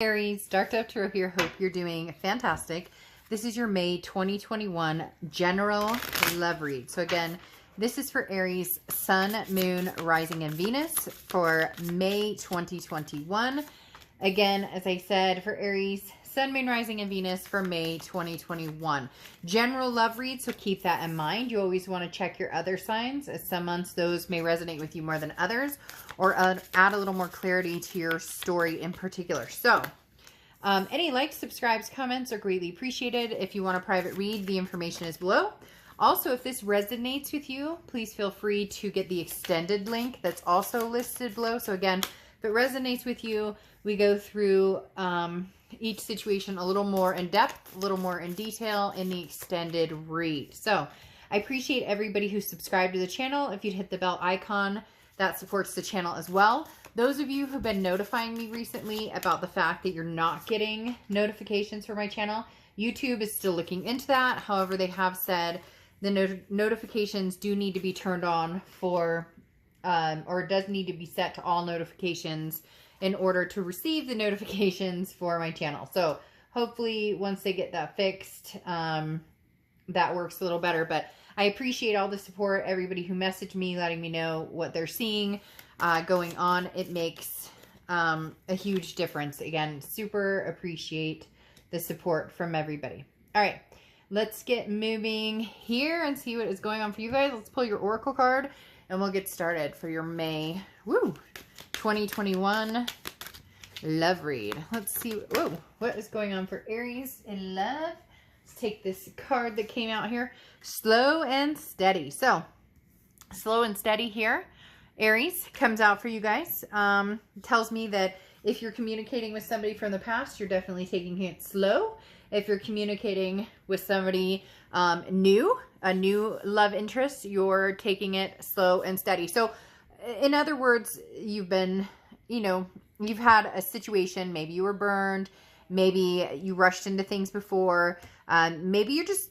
Aries, Dark Dove Tarot here. Hope you're doing fantastic. This is your May 2021 general love read. So again, this is for Aries, Sun, Moon, Rising, and Venus for May 2021. Again, as I said, for Aries, Sun, Moon, Rising, and Venus for May 2021. General love read, so keep that in mind. You always want to check your other signs, as some months those may resonate with you more than others, or add a little more clarity to your story in particular. So, any likes, subscribes, comments are greatly appreciated. If you want a private read, the information is below. Also, if this resonates with you, please feel free to get the extended link that's also listed below. So again, if it resonates with you, we go through each situation a little more in depth, a little more in detail in the extended read. So I appreciate everybody who subscribed to the channel. If you'd hit the bell icon, that supports the channel as well. Those of you who've been notifying me recently about the fact that you're not getting notifications for my channel, YouTube is still looking into that. However, they have said the notifications do need to be turned on for, or it does need to be set to all notifications in order to receive the notifications for my channel. So hopefully once they get that fixed, that works a little better. But I appreciate all the support, everybody who messaged me, letting me know what they're seeing going on. It makes a huge difference. Again, super appreciate the support from everybody. All right, let's get moving here and see what is going on for you guys. Let's pull your Oracle card and we'll get started for your May 2021 love read. Let's see what is going on for Aries in love. Let's take this card that came out here. Slow and steady. So, slow and steady here. Aries comes out for you guys. Tells me that if you're communicating with somebody from the past, you're definitely taking it slow. If you're communicating with somebody new, a new love interest, you're taking it slow and steady. So, in other words, you've been, you've had a situation, maybe you were burned, maybe you rushed into things before, maybe you're just,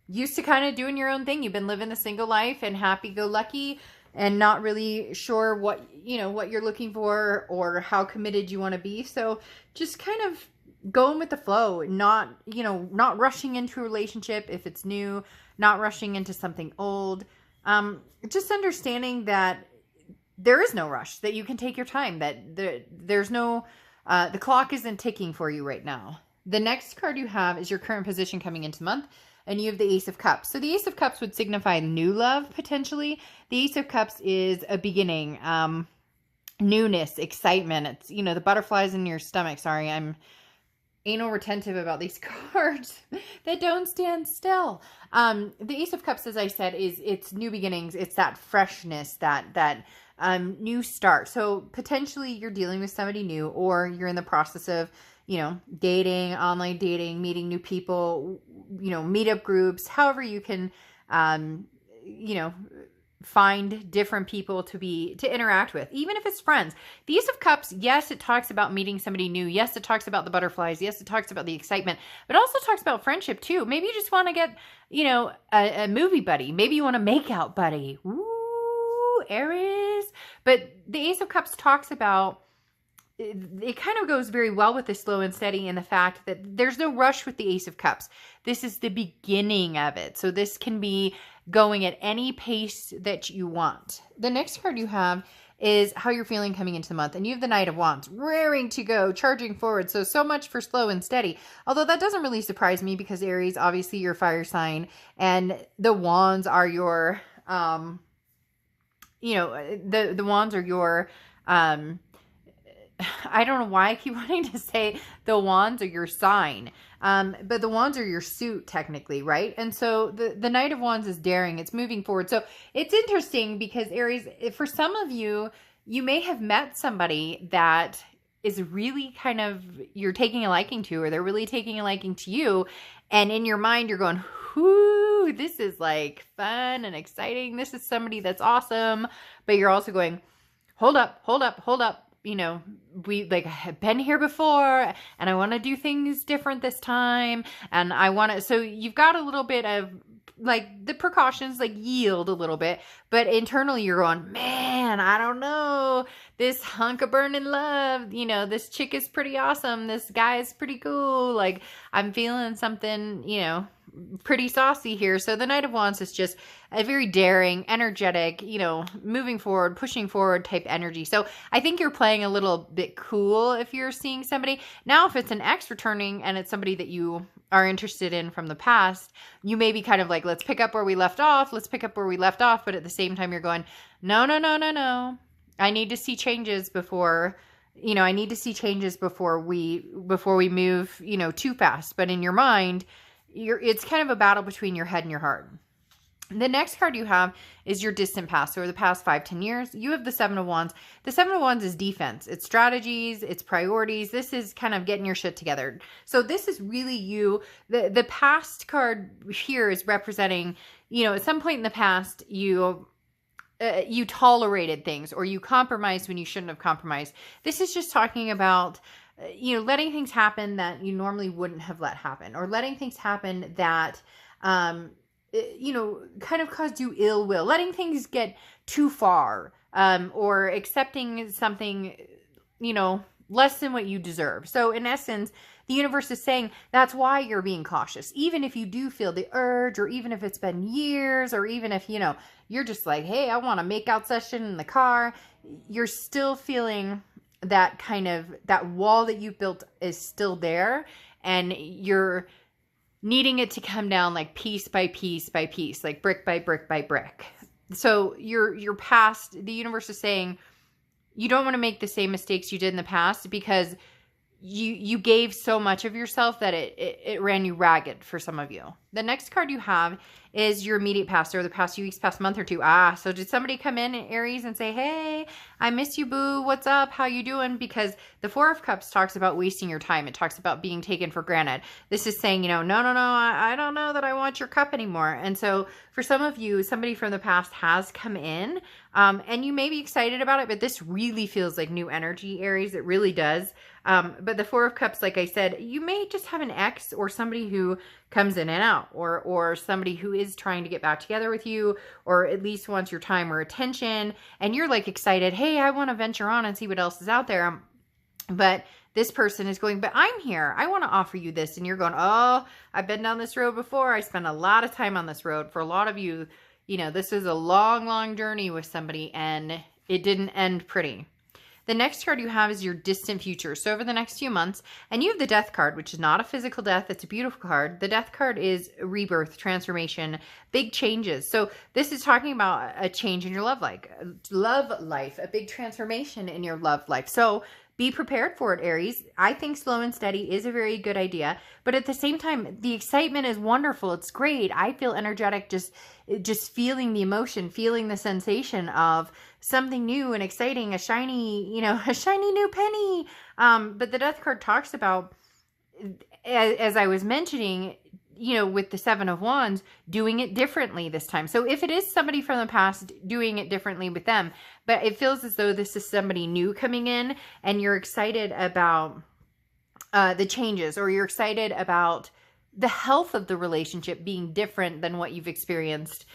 used to kind of doing your own thing. You've been living a single life and happy-go-lucky and not really sure what, what you're looking for or how committed you want to be. So just kind of going with the flow, not rushing into a relationship if it's new, not rushing into something old. Just understanding that there is no rush, that you can take your time, that there's no, the clock isn't ticking for you right now. The next card you have is your current position coming into the month, and you have the Ace of Cups. So the Ace of Cups would signify new love, potentially. The Ace of Cups is a beginning, newness, excitement. It's, the butterflies in your stomach. Sorry, I'm anal retentive about these cards that don't stand still. The Ace of Cups, as I said, it's new beginnings. It's that freshness, that new start. So potentially you're dealing with somebody new, or you're in the process of, dating, online dating, meeting new people, meetup groups, however you can, find different people to interact with, even if it's friends. The Ace of Cups, yes, it talks about meeting somebody new. Yes, it talks about the butterflies. Yes, it talks about the excitement, but also talks about friendship too. Maybe you just want to get, a movie buddy. Maybe you want a makeout buddy. Ooh, Aries. But the Ace of Cups talks about, it kind of goes very well with the slow and steady in the fact that there's no rush with the Ace of Cups. This is the beginning of it. So this can be going at any pace that you want. The next card you have is how you're feeling coming into the month. And you have the Knight of Wands, raring to go, charging forward. So much for slow and steady. Although that doesn't really surprise me because Aries, obviously your fire sign, and the Wands are your, the Wands are your, I don't know why I keep wanting to say the Wands are your sign. But the Wands are your suit technically, right? And so the Knight of Wands is daring. It's moving forward. So it's interesting because Aries, for some of you, you may have met somebody that is really kind of, you're taking a liking to, or they're really taking a liking to you. And in your mind, you're going, whoo, this is like fun and exciting. This is somebody that's awesome. But you're also going, hold up. We have been here before and I want to do things different this time. And I want to, so you've got a little bit of like the precautions like yield a little bit, but internally you're going, man, I don't know, this hunk of burning love, you know, this chick is pretty awesome, this guy is pretty cool, like I'm feeling something, you know, pretty saucy here. So the Knight of Wands is just a very daring, energetic, you know, moving forward, pushing forward type energy. So I think you're playing a little bit cool if you're seeing somebody. Now, if it's an ex returning and it's somebody that you are interested in from the past, you may be kind of like, let's pick up where we left off. Let's pick up where we left off. But at the same time, you're going, no, no, no, no, no. I need to see changes before, you know, I need to see changes before we move, you know, too fast. But in your mind, it's kind of a battle between your head and your heart. The next card you have is your distant past, or the past 5-10 years. You have the Seven of Wands. The Seven of Wands is defense. It's strategies. It's priorities. This is kind of getting your shit together. So this is really you. The past card here is representing, you know, at some point in the past, you tolerated things, or you compromised when you shouldn't have compromised. This is just talking about, you know, letting things happen that you normally wouldn't have let happen, or letting things happen that, you know, kind of caused you ill will, letting things get too far, or accepting something, you know, less than what you deserve. So in essence, the universe is saying that's why you're being cautious. Even if you do feel the urge, or even if it's been years, or even if, you know, you're just like, hey, I want a make out session in the car, you're still feeling that kind of, that wall that you built is still there, and you're needing it to come down like piece by piece by piece, like brick by brick by brick. So you're past, the universe is saying you don't want to make the same mistakes you did in the past, because you gave so much of yourself that it ran you ragged for some of you. The next card you have is your immediate past, or the past few weeks, past month or two. So did somebody come in Aries and say, hey, I miss you, boo. What's up? How you doing? Because the Four of Cups talks about wasting your time. It talks about being taken for granted. This is saying, you know, no, I don't know that I want your cup anymore. And so for some of you, somebody from the past has come in, and you may be excited about it, but this really feels like new energy, Aries. It really does. But the Four of Cups, like I said, you may just have an ex, or somebody who comes in and out, or somebody who is trying to get back together with you, or at least wants your time or attention, and you're like excited, hey, I want to venture on and see what else is out there. But this person is going, but I'm here, I want to offer you this. And you're going, oh, I've been down this road before. I spent a lot of time on this road. For a lot of you, you know, this is a long, long journey with somebody, and it didn't end pretty. The next card you have is your distant future. So over the next few months, and you have the Death card, which is not a physical death. It's a beautiful card. The Death card is rebirth, transformation, big changes. So this is talking about a change in your love life, a big transformation in your love life. So be prepared for it, Aries. I think slow and steady is a very good idea, but at the same time, the excitement is wonderful. It's great. I feel energetic just feeling the emotion, feeling the sensation of something new and exciting, a shiny, you know, a shiny new penny. But the Death card talks about, as I was mentioning, you know, with the Seven of Wands, doing it differently this time. So if it is somebody from the past, doing it differently with them, but it feels as though this is somebody new coming in, and you're excited about the changes, or you're excited about the health of the relationship being different than what you've experienced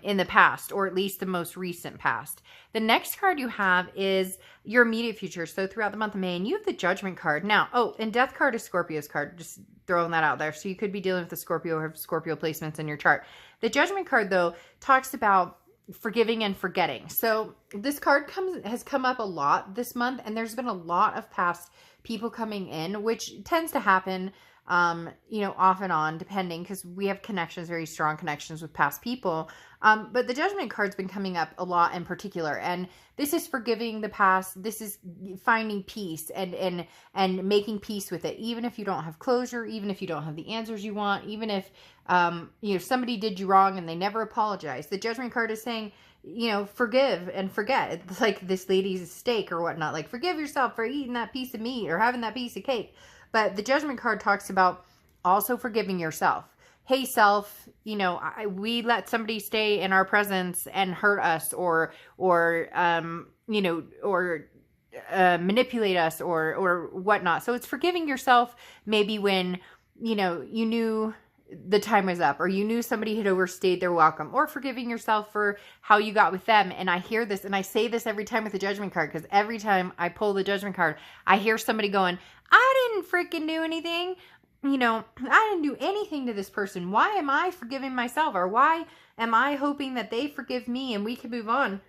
in the past, or at least the most recent past. The next card you have is your immediate future. So throughout the month of May, and you have the Judgment card. Now, oh, and Death card is Scorpio's card. Just throwing that out there. So you could be dealing with the Scorpio, or have Scorpio placements in your chart. The Judgment card, though, talks about forgiving and forgetting. So this card has come up a lot this month, and there's been a lot of past people coming in, which tends to happen, you know, off and on, depending, because we have connections, very strong connections with past people. But the Judgment card's been coming up a lot in particular, and this is forgiving the past. This is finding peace and making peace with it, even if you don't have closure, even if you don't have the answers you want, even if, you know, somebody did you wrong and they never apologized. The Judgment card is saying, you know, forgive and forget. It's like this lady's steak or whatnot, like forgive yourself for eating that piece of meat or having that piece of cake. But the Judgment card talks about also forgiving yourself. Hey, self, you know, we let somebody stay in our presence and hurt us, or you know, or manipulate us, or whatnot. So it's forgiving yourself maybe when, you know, you knew the time was up, or you knew somebody had overstayed their welcome, or forgiving yourself for how you got with them. And I hear this, and I say this every time with the Judgment card, because every time I pull the Judgment card, I hear somebody going, I didn't freaking do anything. You know, I didn't do anything to this person. Why am I forgiving myself? Or why am I hoping that they forgive me and we can move on?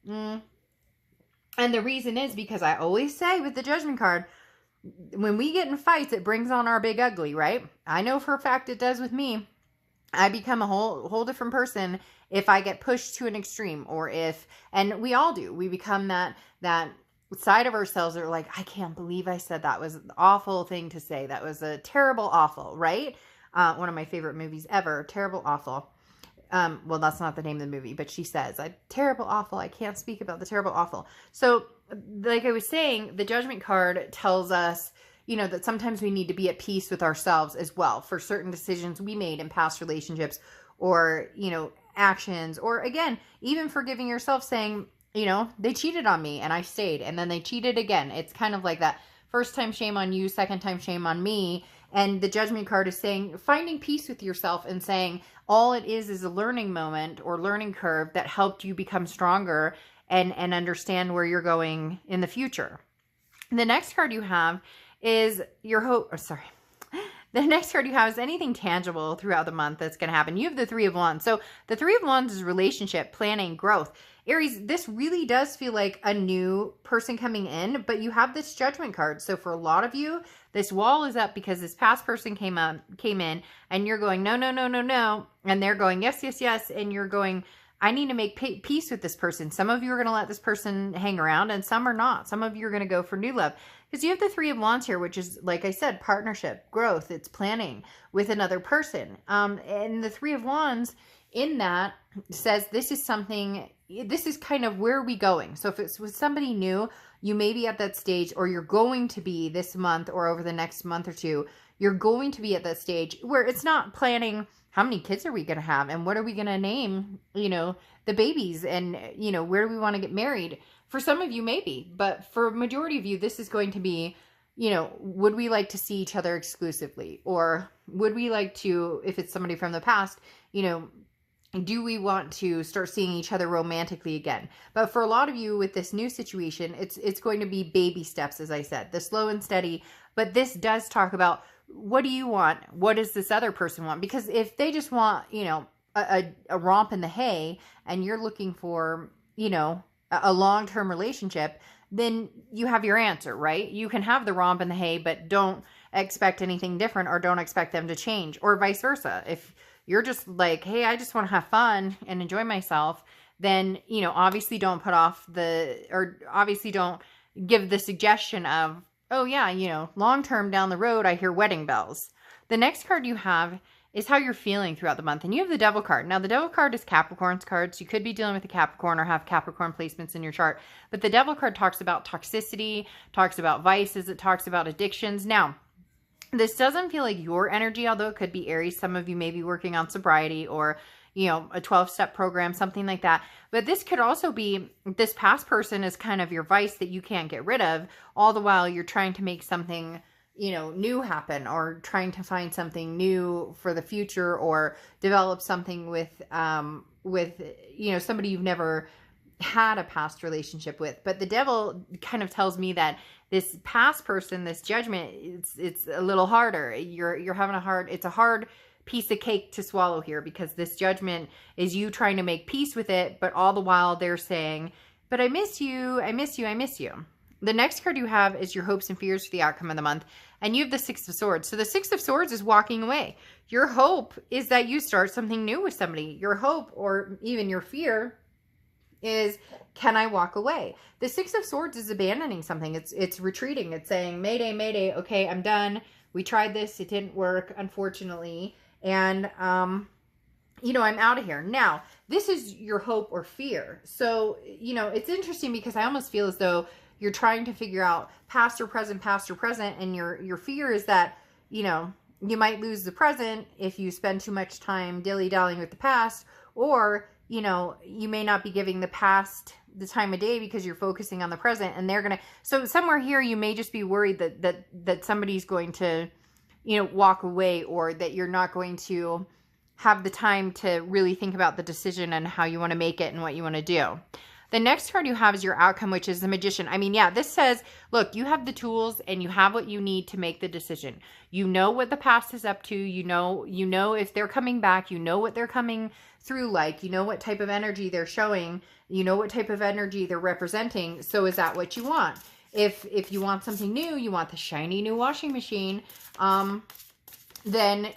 And the reason is because I always say with the Judgment card, when we get in fights, it brings on our big ugly, right? I know for a fact it does with me. I become a whole different person if I get pushed to an extreme, or if, and we all do, we become that side of ourselves that are like, I can't believe I said that was an awful thing to say. That was a terrible, awful, right? One of my favorite movies ever, Terrible, Awful. Well, that's not the name of the movie, but she says, terrible, awful. I can't speak about the terrible, awful. So like I was saying, the Judgment card tells us, you know, that sometimes we need to be at peace with ourselves as well for certain decisions we made in past relationships, or, you know, actions, or again, even forgiving yourself, saying, you know, they cheated on me and I stayed, and then they cheated again. It's kind of like that first time shame on you, second time shame on me. And the Judgment card is saying, finding peace with yourself and saying all it is a learning moment or learning curve that helped you become stronger and understand where you're going in the future. The next card you have is your hope. Oh, sorry. The next card you have is anything tangible throughout the month that's going to happen. You have the Three of Wands. So the Three of Wands is relationship, planning, growth. Aries, this really does feel like a new person coming in, but you have this Judgment card. So for a lot of you, this wall is up because this past person came in, and you're going, no, no, no, no, no. And they're going, yes, yes, yes. And you're going, I need to make peace with this person. Some of you are going to let this person hang around, and some are not. Some of you are going to go for new love. Because you have the Three of Wands here, which is, like I said, partnership, growth. It's planning with another person. And the Three of Wands in that says this is something, this is kind of where are we going. So if it's with somebody new, you may be at that stage, or you're going to be this month or over the next month or two, you're going to be at that stage where it's not planning, how many kids are we going to have? And what are we going to name, you know, the babies? And, you know, where do we want to get married? For some of you, maybe. But for a majority of you, this is going to be, you know, would we like to see each other exclusively? Or would we like to, if it's somebody from the past, you know, do we want to start seeing each other romantically again? But for a lot of you with this new situation, it's going to be baby steps, as I said, the slow and steady. But this does talk about, what do you want? What does this other person want? Because if they just want, you know, a romp in the hay, and you're looking for, you know, a long-term relationship, then you have your answer, right? You can have the romp in the hay, but don't expect anything different, or don't expect them to change, or vice versa. If you're just like, hey, I just want to have fun and enjoy myself, then, you know, obviously don't put off obviously don't give the suggestion of, oh yeah, you know, long-term down the road, I hear wedding bells. The next card you have is how you're feeling throughout the month. And you have the Devil card. Now, the Devil card is Capricorn's card. So you could be dealing with a Capricorn or have Capricorn placements in your chart. But the Devil card talks about toxicity, talks about vices, it talks about addictions. Now, this doesn't feel like your energy, although it could be Aries. Some of you may be working on sobriety, or, you know, a 12-step program, something like that. But this could also be, this past person is kind of your vice that you can't get rid of, all the while you're trying to make something, you know, new happen, or trying to find something new for the future, or develop something with, you know, somebody you've never had a past relationship with. But the Devil kind of tells me that this past person, this judgment, it's a little harder. You're having it's a hard piece of cake to swallow here, because this judgment is you trying to make peace with it, but all the while they're saying, but I miss you, I miss you, I miss you. The next card you have is your hopes and fears for the outcome of the month. And you have the Six of Swords. So the Six of Swords is walking away. Your hope is that you start something new with somebody. Your hope, or even your fear, is, can I walk away? The Six of Swords is abandoning something. It's retreating. It's saying, mayday, mayday. Okay, I'm done. We tried this. It didn't work, unfortunately. And, you know, I'm out of here. Now, this is your hope or fear. So, you know, it's interesting because I almost feel as though you're trying to figure out past or present, and your fear is that, you know, you might lose the present if you spend too much time dilly-dallying with the past, or, you know, you may not be giving the past the time of day because you're focusing on the present, and they're going to, so somewhere here you may just be worried that somebody's going to walk away, or that you're not going to have the time to really think about the decision and how you want to make it and what you want to do. The next card you have is your outcome, which is the Magician. I mean, yeah, this says, look, you have the tools and you have what you need to make the decision. You know what the past is up to. You know if they're coming back. You know what they're coming through like. You know what type of energy they're showing. You know what type of energy they're representing. So is that what you want? If you want something new, you want the shiny new washing machine, then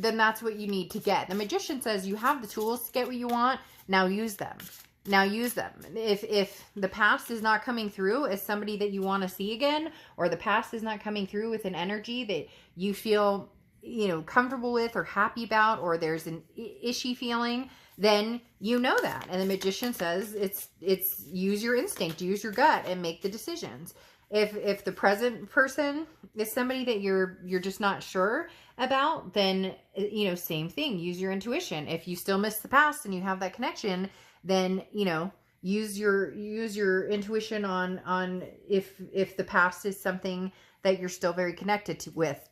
that's what you need to get. The Magician says you have the tools to get what you want. Now use them. Now use them. If the past is not coming through as somebody that you want to see again, or the past is not coming through with an energy that you feel, comfortable with or happy about, or there's an ishy feeling, then you know that. And the Magician says it's use your instinct, use your gut, and make the decisions. If the present person is somebody that you're just not sure about, then, same thing, use your intuition. If you still miss the past and you have that connection, then, use your intuition on if the past is something that you're still very connected with.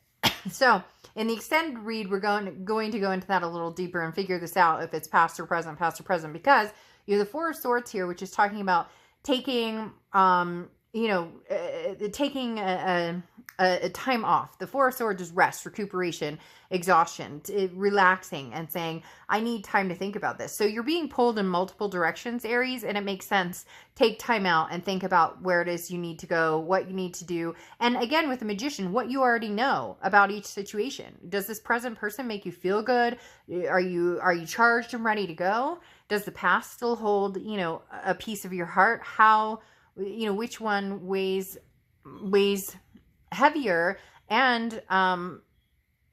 So in the extended read, we're going to go into that a little deeper and figure this out, if it's past or present, because you have the Four of Swords here, which is talking about taking, taking a time off. The Four of Swords is rest, recuperation, exhaustion, relaxing, and saying, I need time to think about this. So you're being pulled in multiple directions, Aries, and it makes sense. Take time out and think about where it is you need to go, what you need to do. And again, with the Magician, what you already know about each situation. Does this present person make you feel good? Are you charged and ready to go? Does the past still hold, a piece of your heart? How, which one weighs heavier? And,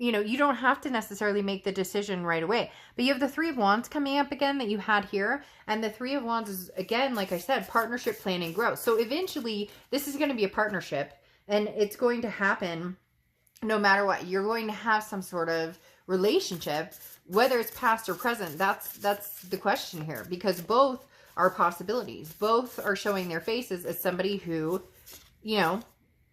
you don't have to necessarily make the decision right away. But you have the Three of Wands coming up again that you had here. And the Three of Wands is, again, like I said, partnership, plan, and growth. So eventually, this is going to be a partnership. And it's going to happen no matter what. You're going to have some sort of relationship, whether it's past or present. That's the question here. Because both are possibilities. Both are showing their faces as somebody who,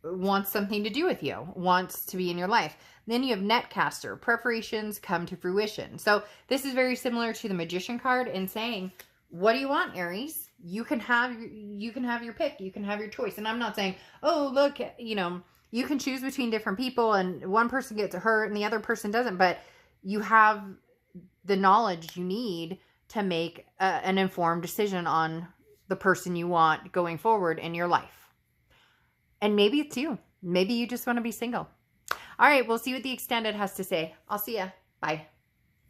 wants something to do with you, wants to be in your life. Then you have Netcaster, preparations come to fruition. So this is very similar to the Magician card in saying, what do you want, Aries? You can have your pick, you can have your choice. And I'm not saying, oh, look, you can choose between different people and one person gets hurt and the other person doesn't, but you have the knowledge you need to make an informed decision on the person you want going forward in your life. And maybe it's you. Maybe you just want to be single. All right, we'll see what the extended has to say. I'll see ya. Bye.